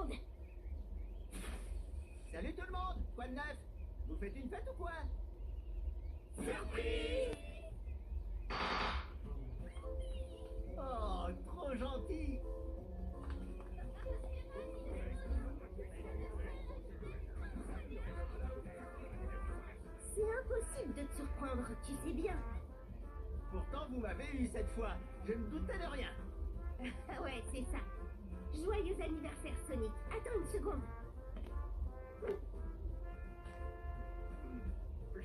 seconde. Salut tout le monde, quoi de neuf? Vous faites une fête ou quoi? Surprise! Oh, trop gentil! C'est impossible de te surprendre, tu sais bien. Pourtant, vous m'avez eu cette fois. Je ne doutais de rien. Ouais, c'est ça. Joyeux anniversaire, Sonic. Attends une seconde.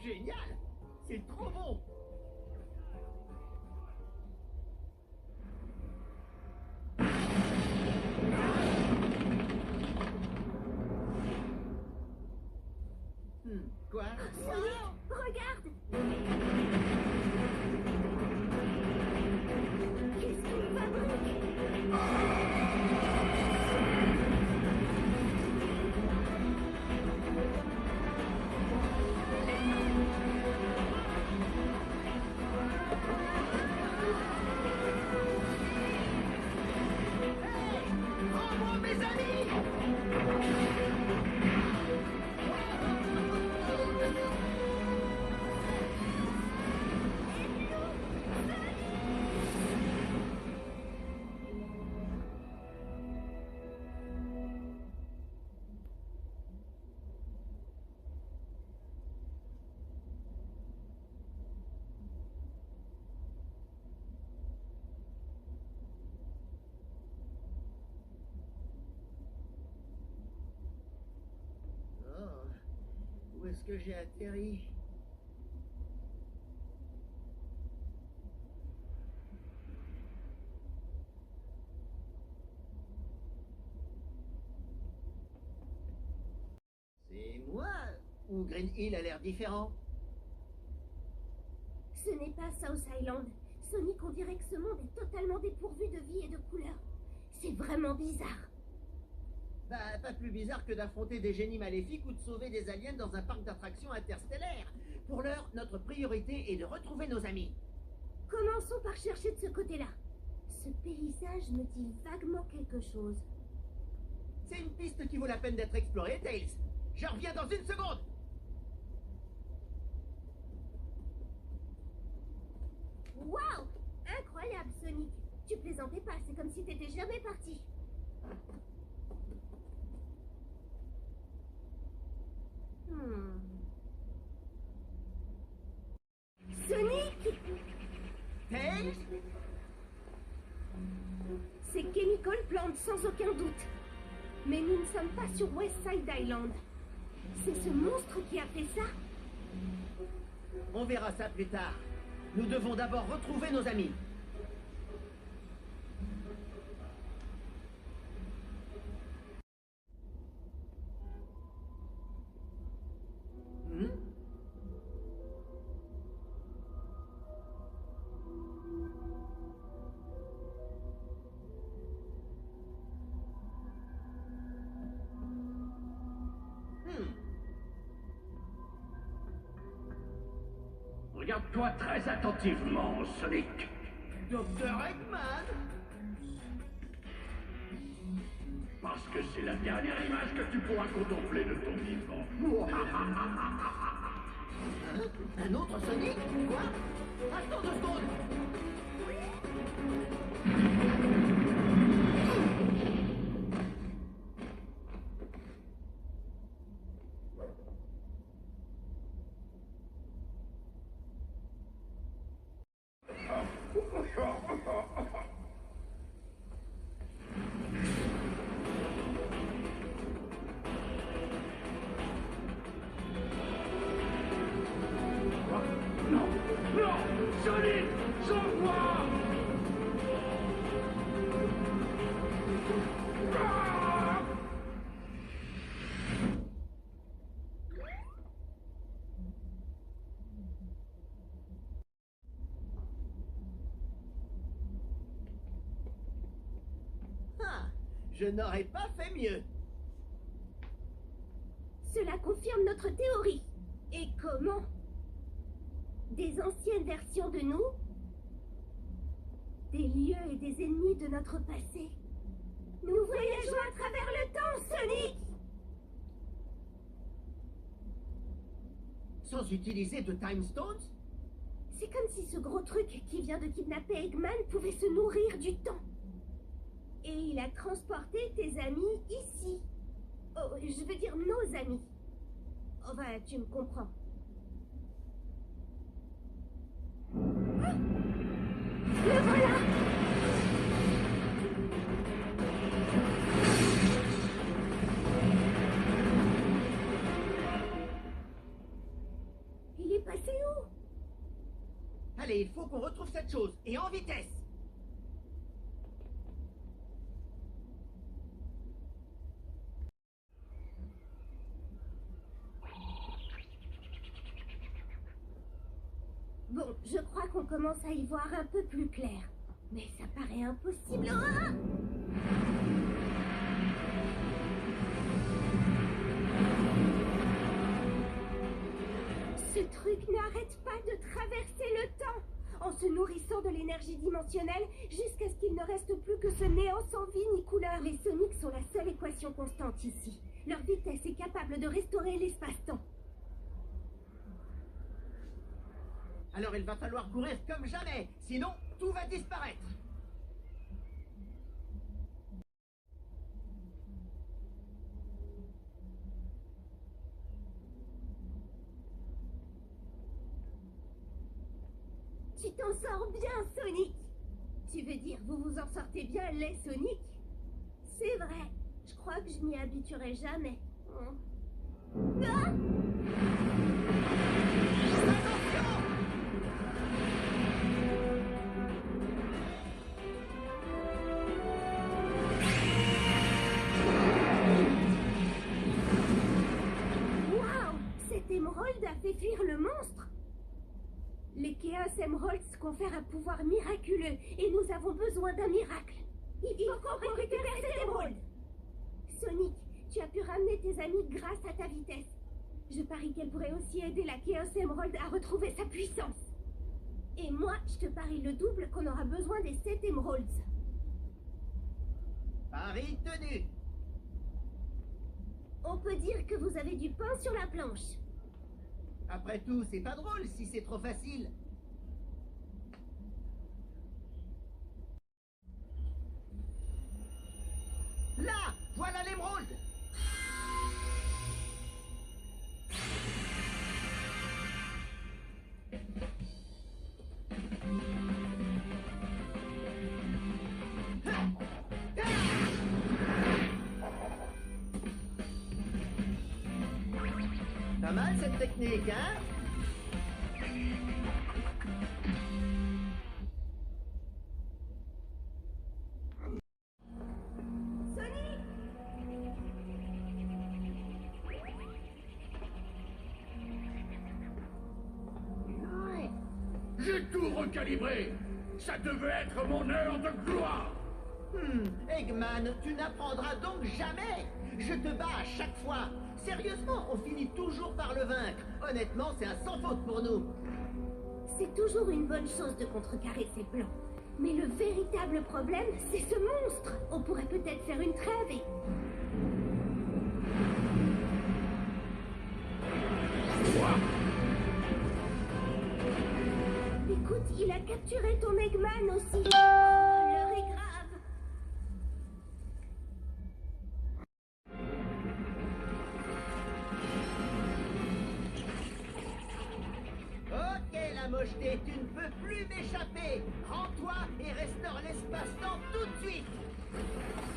Génial! C'est trop bon! Quoi? Sonic, regarde! Qu'est-ce qu'il fabrique? Rends-moi mes amis! Oh, où est-ce que j'ai atterri? C'est moi ou Green Hill a l'air différent? Ce n'est pas South Island. Sonic, on dirait que ce monde est totalement dépourvu de vie et de couleurs. C'est vraiment bizarre. Bah, pas plus bizarre que d'affronter des génies maléfiques ou de sauver des aliens dans un parc d'attractions interstellaire. Pour l'heure, notre priorité est de retrouver nos amis. Commençons par chercher de ce côté-là. Ce paysage me dit vaguement quelque chose. C'est une piste qui vaut la peine d'être explorée, Tails. Je reviens dans une seconde. Waouh! Incroyable, Sonic. Tu plaisantais pas, c'est comme si t'étais jamais parti. Sonic! Tails? C'est Chemical Plant, sans aucun doute. Mais nous ne sommes pas sur West Side Island. C'est ce monstre qui a fait ça? On verra ça plus tard. Nous devons d'abord retrouver nos amis. Hmm? Regarde-toi très attentivement, Sonic. Dr. Eggman? Parce que c'est la dernière image que tu pourras contempler de ton vivant. Hein? Un autre Sonic? Quoi? Attends 2 secondes. Non, non, Sonic, sauve-moi! Ah! Ah, je n'aurais pas fait mieux. Cela confirme notre théorie. Et comment? Des anciennes versions de nous? Des lieux et des ennemis de notre passé? Nous voyageons à travers le temps, Sonic! Sans utiliser de Time Stones? C'est comme si ce gros truc qui vient de kidnapper Eggman pouvait se nourrir du temps. Et il a transporté tes amis ici. Oh, je veux dire nos amis. Enfin, tu me comprends. Ah! Le voilà! Il est passé où? Allez, il faut qu'on retrouve cette chose, et en vitesse! Bon, je crois qu'on commence à y voir un peu plus clair. Mais ça paraît impossible. Ah! Ce truc n'arrête pas de traverser le temps, en se nourrissant de l'énergie dimensionnelle jusqu'à ce qu'il ne reste plus que ce néant sans vie ni couleur. Les Sonics sont la seule équation constante ici. Leur vitesse est capable de restaurer l'espace-temps. Alors il va falloir courir comme jamais, sinon tout va disparaître. Tu t'en sors bien, Sonic. Tu veux dire, vous vous en sortez bien, les Sonic? C'est vrai. Je crois que je m'y habituerai jamais. Ah! Waouh! Cette émeraude a fait fuir le monstre. Les Chaos Emeralds confèrent un pouvoir miraculeux et nous avons besoin d'un miracle. Il faut qu'on récupère cette émeraude. Sonic, tu as pu ramener tes amis grâce à ta vitesse. Je parie qu'elle pourrait aussi aider la Chaos Emerald à retrouver sa puissance. Et moi, je te parie le double qu'on aura besoin des 7 Emeralds. Pari tenu. On peut dire que vous avez du pain sur la planche. Après tout, c'est pas drôle si c'est trop facile. Là, voilà l'émeraude. Pas mal cette technique, hein? Sonic! J'ai tout recalibré. Ça devait être mon heure de gloire. Eggman, tu n'apprendras donc jamais. Je te bats à chaque fois. Sérieusement, on finit toujours par le vaincre. Honnêtement, c'est un sans faute pour nous. C'est toujours une bonne chose de contrecarrer ses plans. Mais le véritable problème, c'est ce monstre. On pourrait peut-être faire une trêve et... Quoi? Écoute, il a capturé ton Eggman aussi. Oh, l'heure est grave. Ok, la mocheté, tu ne peux plus m'échapper. Rends-toi et restaure l'espace-temps tout de suite.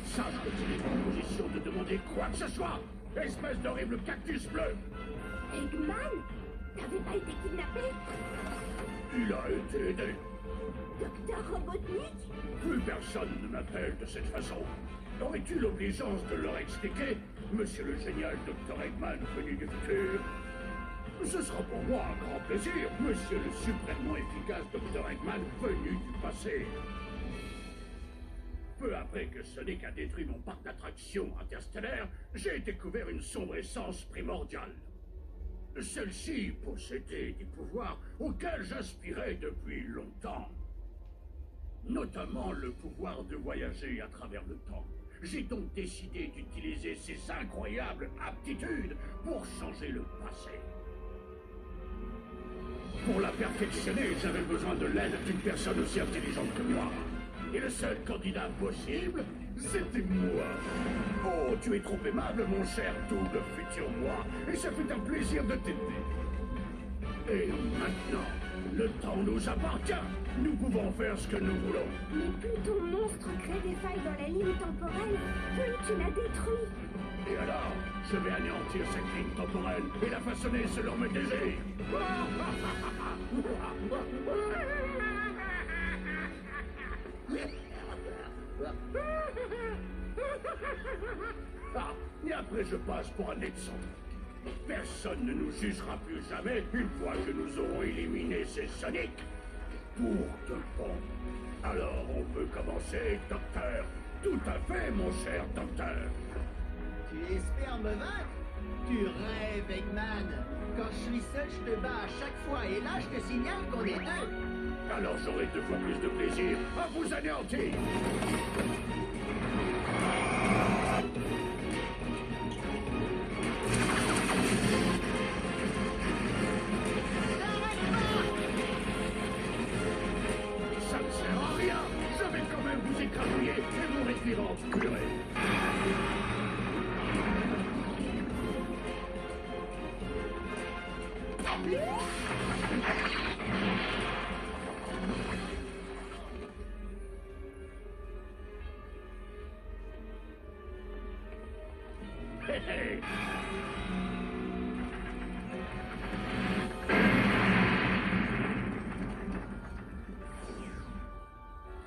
Sache que tu n'es pas en position de demander quoi que ce soit. Espèce d'horrible cactus bleu. Eggman? T'avais pas été kidnappé? Il a été aidé. Docteur Robotnik? Plus personne ne m'appelle de cette façon. Aurais-tu l'obligeance de leur expliquer, monsieur le génial Dr. Eggman venu du futur? Ce sera pour moi un grand plaisir, monsieur le suprêmement efficace Dr. Eggman venu du passé. Peu après que Sonic a détruit mon parc d'attractions interstellaire, j'ai découvert une sombre essence primordiale. Celle-ci possédait des pouvoirs auxquels j'aspirais depuis longtemps. Notamment le pouvoir de voyager à travers le temps. J'ai donc décidé d'utiliser ces incroyables aptitudes pour changer le passé. Pour la perfectionner, j'avais besoin de l'aide d'une personne aussi intelligente que moi. Et le seul candidat possible, c'était moi. Oh, tu es trop aimable, mon cher double futur moi, et ça fait un plaisir de t'aider. Et maintenant, le temps nous appartient. Nous pouvons faire ce que nous voulons. Mais plus ton monstre crée des failles dans la ligne temporelle, plus tu la détruis. Et alors, je vais anéantir cette ligne temporelle et la façonner selon mes désirs. Ah, et après je passe pour un excentrique. Personne ne nous jugera plus jamais une fois que nous aurons éliminé ces Sonic. Pour de bon. Alors on peut commencer, docteur. Tout à fait, mon cher docteur. Tu espères me vaincre? Tu rêves, Eggman. Quand je suis seul, je te bats à chaque fois. Et là, je te signale qu'on est deux. Alors j'aurai 2 fois plus de plaisir à vous anéantir. Ça ne sert à rien. Je vais quand même vous écrabouiller et vous référence purée. Hé hé.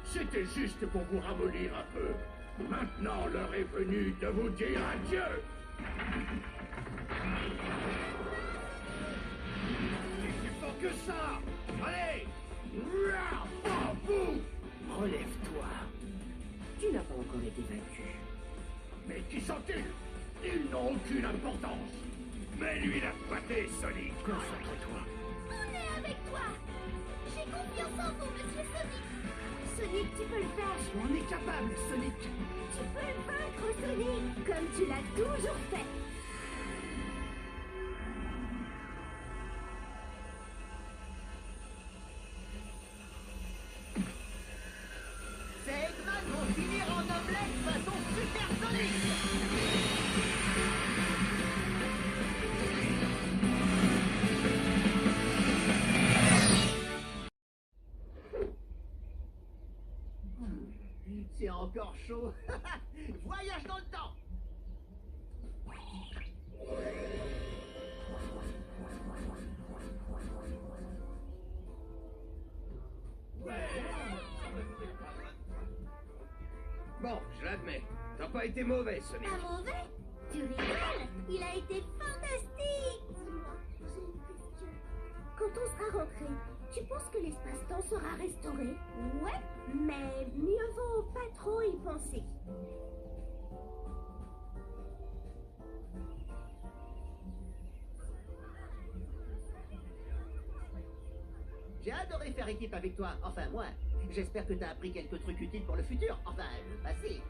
C'était juste pour vous ramollir un peu. Maintenant, l'heure est venue de vous dire adieu. C'est pas que ça. Allez. À vous. Relève-toi. Tu n'as pas encore été vaincu. Mais qui sont-ils? Ils n'ont aucune importance. Mais lui l'a pâté, Sonic. Concentre-toi. On est avec toi. J'ai confiance en vous, monsieur Sonic. Sonic, tu peux le faire. On est capable, Sonic. Tu peux le vaincre, Sonic, comme tu l'as toujours fait. Ces Eggman vont finir en omelette façon supersonique. C'est encore chaud. Voyage dans le temps. Bon, je l'admets. T'as pas été mauvais, Sonic. Pas mauvais? Tu rigoles? Il a été fantastique. Dis-moi, j'ai une question. Quand on sera rentré, tu penses que l'espace-temps sera restauré? Ouais, mais mieux vaut pas trop y penser. J'ai adoré faire équipe avec toi. Enfin, moi. J'espère que t'as appris quelques trucs utiles pour le futur. Enfin, le passé.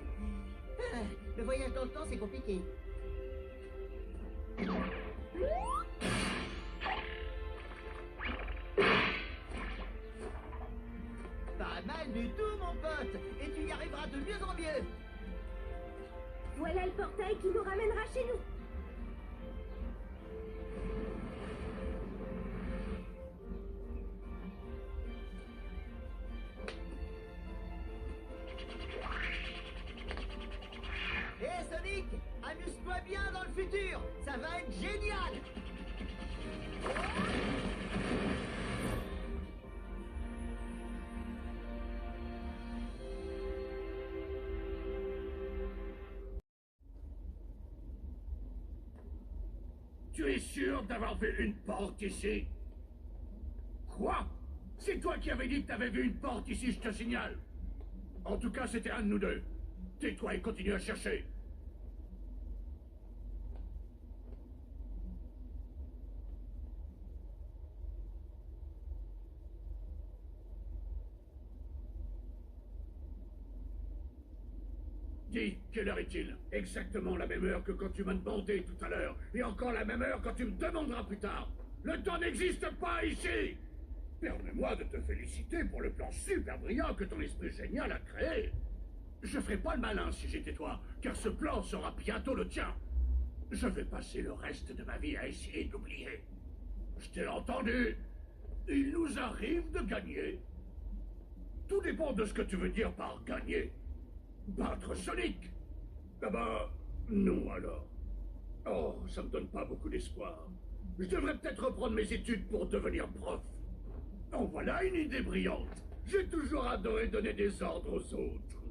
Ah, le voyage dans le temps, c'est compliqué. Pas mal du tout, mon pote. Et tu y arriveras de mieux en mieux. Voilà le portail qui nous ramènera chez nous. Hé Sonic, amuse-toi bien dans le futur. Ça va être génial. Tu es sûr d'avoir vu une porte ici? Quoi? C'est toi qui avais dit que t'avais vu une porte ici, je te signale. En tout cas, c'était un de nous deux. Tais-toi et continue à chercher. Dis, quelle heure est-il? Exactement la même heure que quand tu m'as demandé tout à l'heure, et encore la même heure quand tu me demanderas plus tard. Le temps n'existe pas ici! Permets-moi de te féliciter pour le plan super brillant que ton esprit génial a créé. Je ferai pas le malin si j'étais toi, car ce plan sera bientôt le tien. Je vais passer le reste de ma vie à essayer d'oublier. Je t'ai entendu. Il nous arrive de gagner. Tout dépend de ce que tu veux dire par gagner. Battre Sonic? Ah bah, non alors. Oh, ça me donne pas beaucoup d'espoir. Je devrais peut-être reprendre mes études pour devenir prof. En voilà une idée brillante. J'ai toujours adoré donner des ordres aux autres.